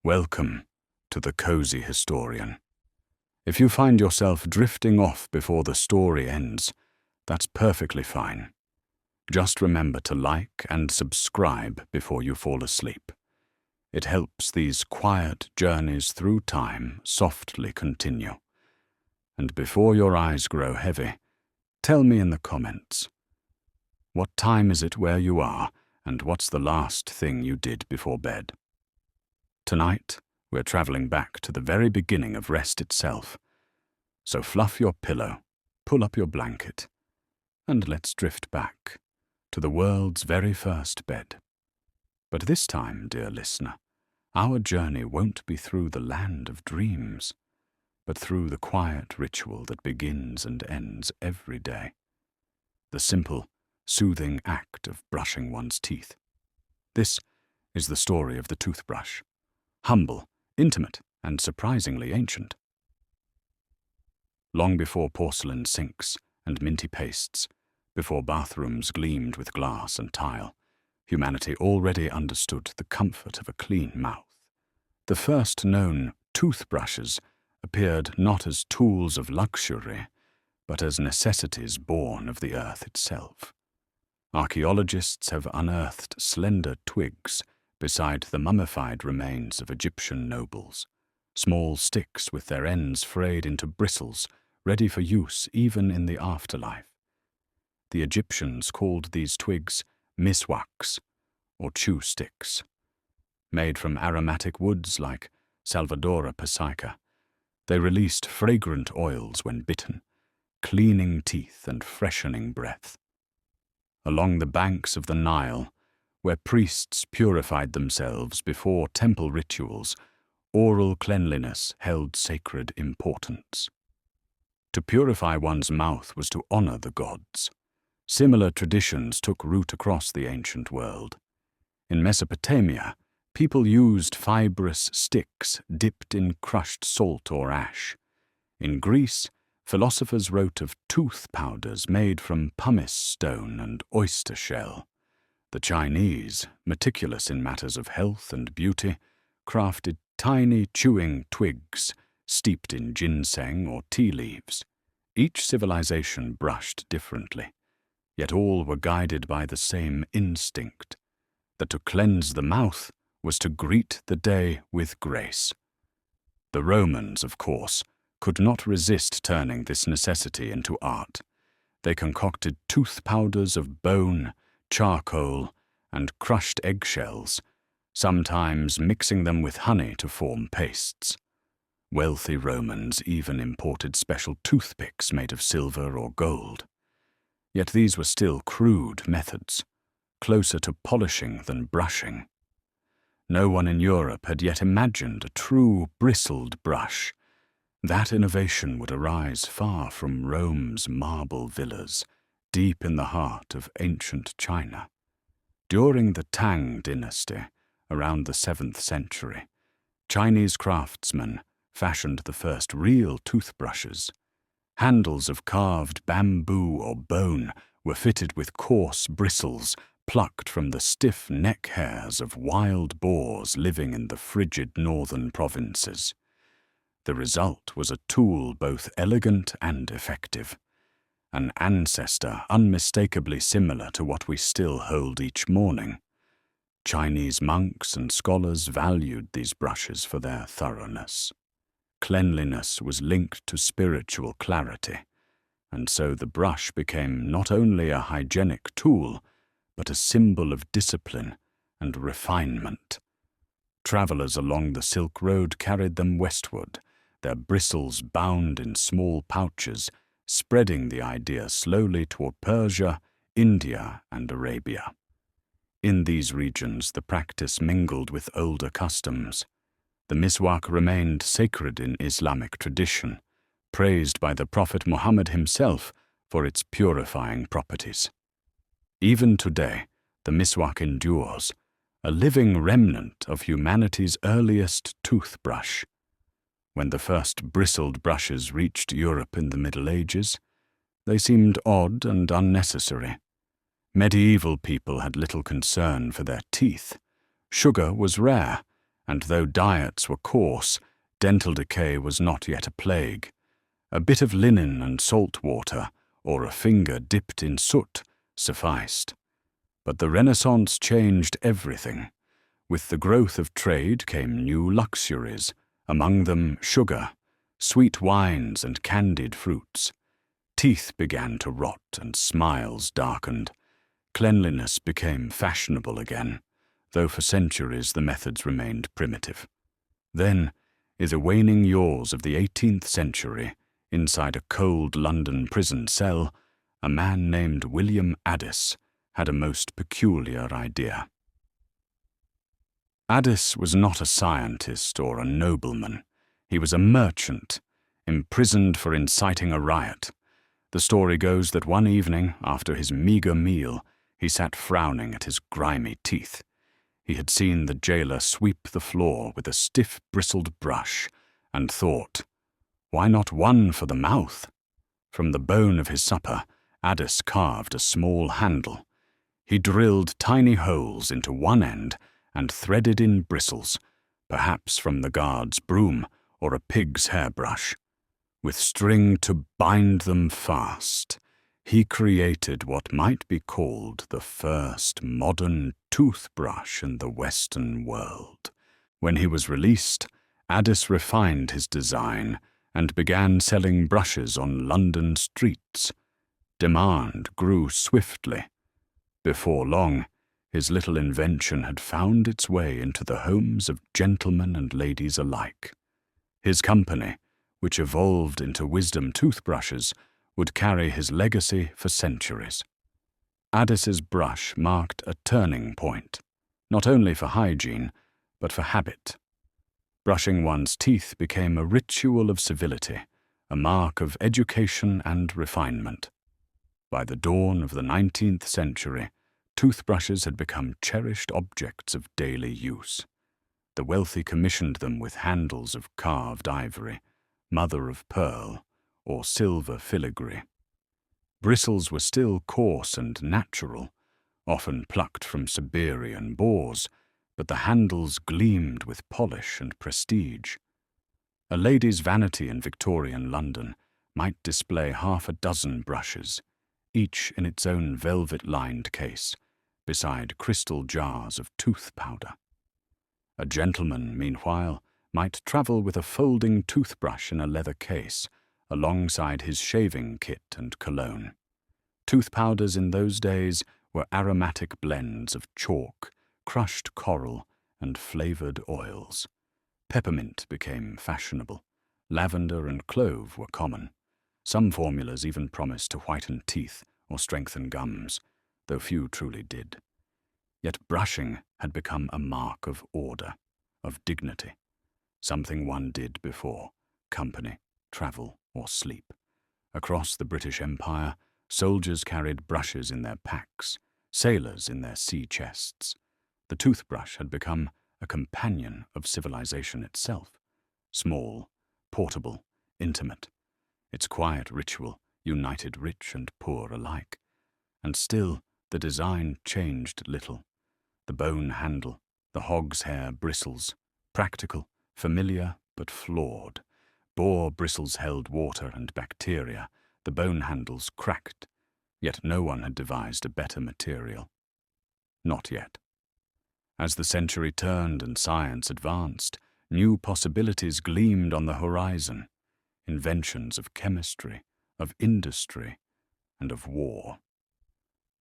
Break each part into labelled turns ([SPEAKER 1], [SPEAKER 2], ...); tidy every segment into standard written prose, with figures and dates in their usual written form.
[SPEAKER 1] Welcome to the Cozy Historian. If you find yourself drifting off before the story ends, that's perfectly fine. Just remember to like and subscribe before you fall asleep. It helps these quiet journeys through time softly continue. And before your eyes grow heavy, tell me in the comments, what time is it where you are, and what's the last thing you did before bed? Tonight, we're traveling back to the very beginning of rest itself. So fluff your pillow, pull up your blanket, and let's drift back to the world's very first bed. But this time, dear listener, our journey won't be through the land of dreams, but through the quiet ritual that begins and ends every day. The simple, soothing act of brushing one's teeth. This is the story of the toothbrush. Humble, intimate, and surprisingly ancient. Long before porcelain sinks and minty pastes, before bathrooms gleamed with glass and tile, humanity already understood the comfort of a clean mouth. The first known toothbrushes appeared not as tools of luxury, but as necessities born of the earth itself. Archaeologists have unearthed slender twigs beside the mummified remains of Egyptian nobles, small sticks with their ends frayed into bristles, ready for use even in the afterlife. The Egyptians called these twigs miswaks, or chew sticks. Made from aromatic woods like Salvadora persica, they released fragrant oils when bitten, cleaning teeth and freshening breath. Along the banks of the Nile, where priests purified themselves before temple rituals, oral cleanliness held sacred importance. To purify one's mouth was to honor the gods. Similar traditions took root across the ancient world. In Mesopotamia, people used fibrous sticks dipped in crushed salt or ash. In Greece, philosophers wrote of tooth powders made from pumice stone and oyster shell. The Chinese, meticulous in matters of health and beauty, crafted tiny chewing twigs steeped in ginseng or tea leaves. Each civilization brushed differently, yet all were guided by the same instinct, that to cleanse the mouth was to greet the day with grace. The Romans, of course, could not resist turning this necessity into art. They concocted tooth powders of bone, charcoal, and crushed eggshells, sometimes mixing them with honey to form pastes. Wealthy Romans even imported special toothpicks made of silver or gold. Yet these were still crude methods, closer to polishing than brushing. No one in Europe had yet imagined a true bristled brush. That innovation would arise far from Rome's marble villas, deep in the heart of ancient China. During the Tang Dynasty, around the 7th century, Chinese craftsmen fashioned the first real toothbrushes. Handles of carved bamboo or bone were fitted with coarse bristles plucked from the stiff neck hairs of wild boars living in the frigid northern provinces. The result was a tool both elegant and effective, an ancestor unmistakably similar to what we still hold each morning. Chinese monks and scholars valued these brushes for their thoroughness. Cleanliness was linked to spiritual clarity, and so the brush became not only a hygienic tool, but a symbol of discipline and refinement. Travelers along the Silk Road carried them westward, their bristles bound in small pouches, spreading the idea slowly toward Persia, India, and Arabia. In these regions, the practice mingled with older customs. The miswak remained sacred in Islamic tradition, praised by the Prophet Muhammad himself for its purifying properties. Even today, the miswak endures, a living remnant of humanity's earliest toothbrush. When the first bristled brushes reached Europe in the Middle Ages, they seemed odd and unnecessary. Medieval people had little concern for their teeth. Sugar was rare, and though diets were coarse, dental decay was not yet a plague. A bit of linen and salt water, or a finger dipped in soot, sufficed. But the Renaissance changed everything. With the growth of trade came new luxuries, among them sugar, sweet wines and candied fruits. Teeth began to rot and smiles darkened. Cleanliness became fashionable again, though for centuries the methods remained primitive. Then, in the waning years of the 18th century, inside a cold London prison cell, a man named William Addis had a most peculiar idea. Addis was not a scientist or a nobleman. He was a merchant, imprisoned for inciting a riot. The story goes that one evening, after his meagre meal, he sat frowning at his grimy teeth. He had seen the jailer sweep the floor with a stiff bristled brush, and thought, "Why not one for the mouth?" From the bone of his supper, Addis carved a small handle. He drilled tiny holes into one end and threaded in bristles, perhaps from the guard's broom or a pig's hairbrush. With string to bind them fast, he created what might be called the first modern toothbrush in the Western world. When he was released, Addis refined his design and began selling brushes on London streets. Demand grew swiftly. Before long, his little invention had found its way into the homes of gentlemen and ladies alike. His company, which evolved into Wisdom toothbrushes, would carry his legacy for centuries. Addis's brush marked a turning point, not only for hygiene, but for habit. Brushing one's teeth became a ritual of civility, a mark of education and refinement. By the dawn of the 19th century, toothbrushes had become cherished objects of daily use. The wealthy commissioned them with handles of carved ivory, mother of pearl, or silver filigree. Bristles were still coarse and natural, often plucked from Siberian boars, but the handles gleamed with polish and prestige. A lady's vanity in Victorian London might display half a dozen brushes, each in its own velvet-lined case, beside crystal jars of tooth powder. A gentleman, meanwhile, might travel with a folding toothbrush in a leather case, alongside his shaving kit and cologne. Tooth powders in those days were aromatic blends of chalk, crushed coral, and flavored oils. Peppermint became fashionable. Lavender and clove were common. Some formulas even promised to whiten teeth or strengthen gums, though few truly did. Yet brushing had become a mark of order, of dignity, something one did before company, travel, or sleep. Across the British Empire, soldiers carried brushes in their packs, sailors in their sea chests. The toothbrush had become a companion of civilization itself, small, portable, intimate. Its quiet ritual united rich and poor alike. And still, the design changed little. The bone handle, the hog's hair bristles, practical, familiar, but flawed. Boar bristles held water and bacteria, the bone handles cracked, yet no one had devised a better material. Not yet. As the century turned and science advanced, new possibilities gleamed on the horizon, inventions of chemistry, of industry, and of war.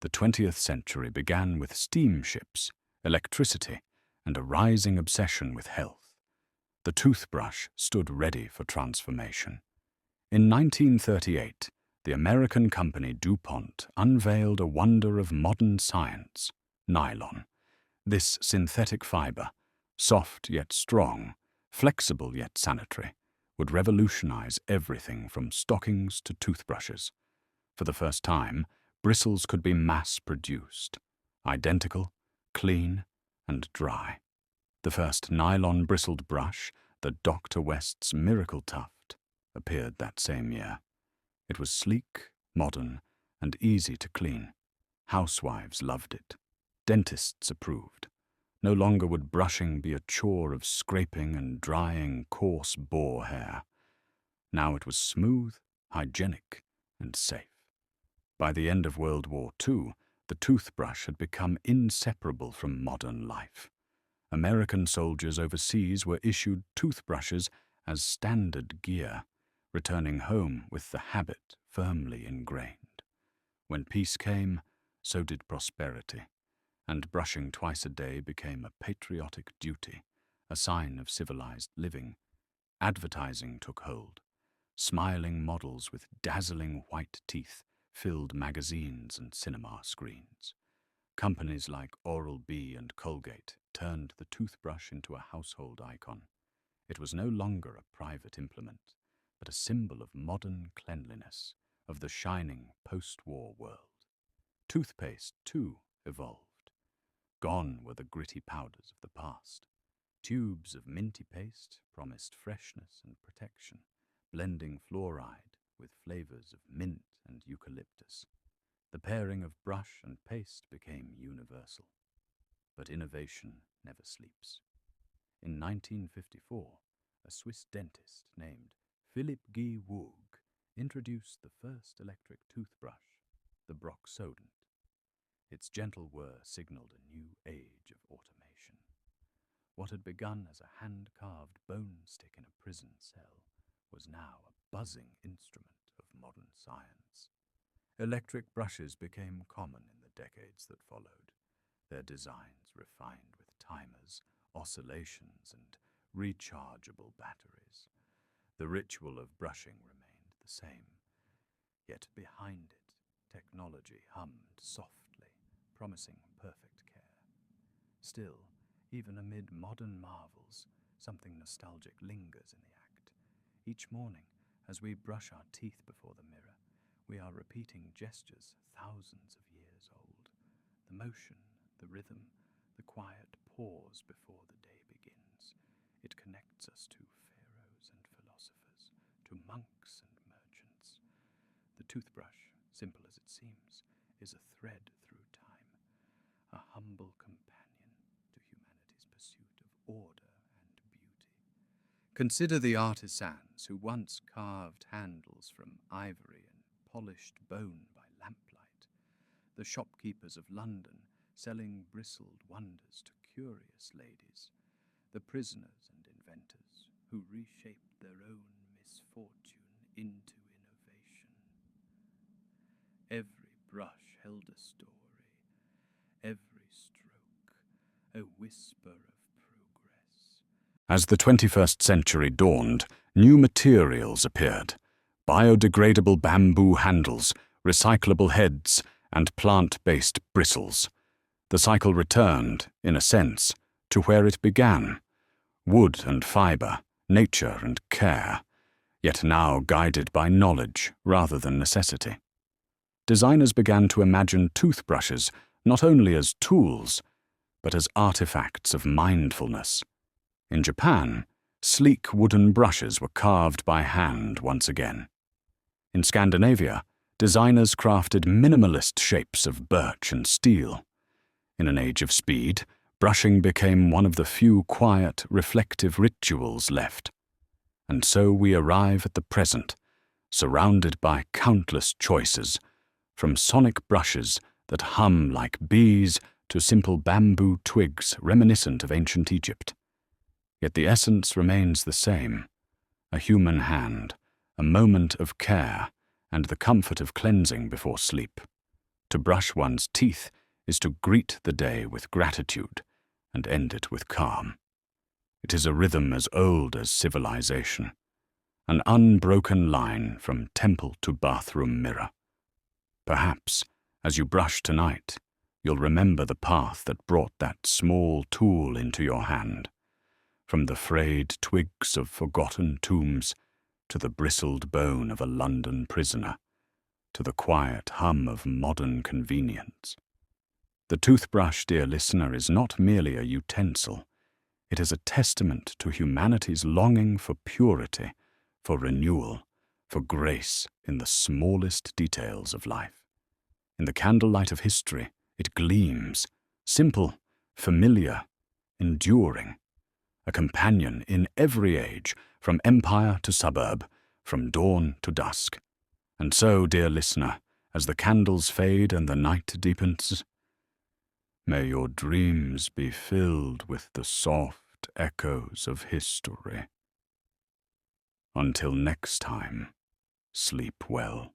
[SPEAKER 1] The 20th century began with steamships, electricity, and a rising obsession with health. The toothbrush stood ready for transformation. In 1938, the American company DuPont unveiled a wonder of modern science, nylon. This synthetic fiber, soft yet strong, flexible yet sanitary, would revolutionize everything from stockings to toothbrushes. For the first time, bristles could be mass-produced, identical, clean, and dry. The first nylon-bristled brush, the Dr. West's Miracle Tuft, appeared that same year. It was sleek, modern, and easy to clean. Housewives loved it. Dentists approved. No longer would brushing be a chore of scraping and drying coarse boar hair. Now it was smooth, hygienic, and safe. By the end of World War II, the toothbrush had become inseparable from modern life. American soldiers overseas were issued toothbrushes as standard gear, returning home with the habit firmly ingrained. When peace came, so did prosperity, and brushing twice a day became a patriotic duty, a sign of civilized living. Advertising took hold. Smiling models with dazzling white teeth filled magazines and cinema screens. Companies like Oral-B and Colgate turned the toothbrush into a household icon. It was no longer a private implement, but a symbol of modern cleanliness, of the shining post-war world. Toothpaste, too, evolved. Gone were the gritty powders of the past. Tubes of minty paste promised freshness and protection, blending fluoride with flavors of mint and eucalyptus. The pairing of brush and paste became universal. But innovation never sleeps. In 1954, a Swiss dentist named Philipp G. Woog introduced the first electric toothbrush, the Broxodent. Its gentle whir signaled a new age of automation. What had begun as a hand-carved bone stick in a prison cell was now a buzzing instrument of modern science. Electric brushes became common in the decades that followed, their designs refined with timers, oscillations, and rechargeable batteries. The ritual of brushing remained the same, yet behind it, technology hummed softly, promising perfect care. Still, even amid modern marvels, something nostalgic lingers in the act. Each morning, as we brush our teeth before the mirror, we are repeating gestures thousands of years old. The motion, the rhythm, the quiet pause before the day begins. It connects us to pharaohs and philosophers, to monks and merchants. The toothbrush, simple as it seems, is a thread through time, a humble companion to humanity's pursuit of order and beauty. Consider the artisans who once carved handles from ivory and polished bone by lamplight, the shopkeepers of London selling bristled wonders to curious ladies, the prisoners and inventors who reshaped their own misfortune into innovation. Every brush held a story, every stroke a whisper of progress. As the 21st century dawned, new materials appeared. Biodegradable bamboo handles, recyclable heads, and plant-based bristles. The cycle returned, in a sense, to where it began. Wood and fibre, nature and care, yet now guided by knowledge rather than necessity. Designers began to imagine toothbrushes not only as tools, but as artifacts of mindfulness. In Japan, sleek wooden brushes were carved by hand once again. In Scandinavia, designers crafted minimalist shapes of birch and steel. In an age of speed, brushing became one of the few quiet, reflective rituals left. And so we arrive at the present, surrounded by countless choices, from sonic brushes that hum like bees to simple bamboo twigs reminiscent of ancient Egypt. Yet the essence remains the same: a human hand, a moment of care, and the comfort of cleansing before sleep. To brush one's teeth is to greet the day with gratitude and end it with calm. It is a rhythm as old as civilization, an unbroken line from temple to bathroom mirror. Perhaps, as you brush tonight, you'll remember the path that brought that small tool into your hand, from the frayed twigs of forgotten tombs to the bristled bone of a London prisoner, to the quiet hum of modern convenience. The toothbrush, dear listener, is not merely a utensil. It is a testament to humanity's longing for purity, for renewal, for grace in the smallest details of life. In the candlelight of history, it gleams, simple, familiar, enduring, a companion in every age, from empire to suburb, from dawn to dusk. And so, dear listener, as the candles fade and the night deepens, may your dreams be filled with the soft echoes of history. Until next time, sleep well.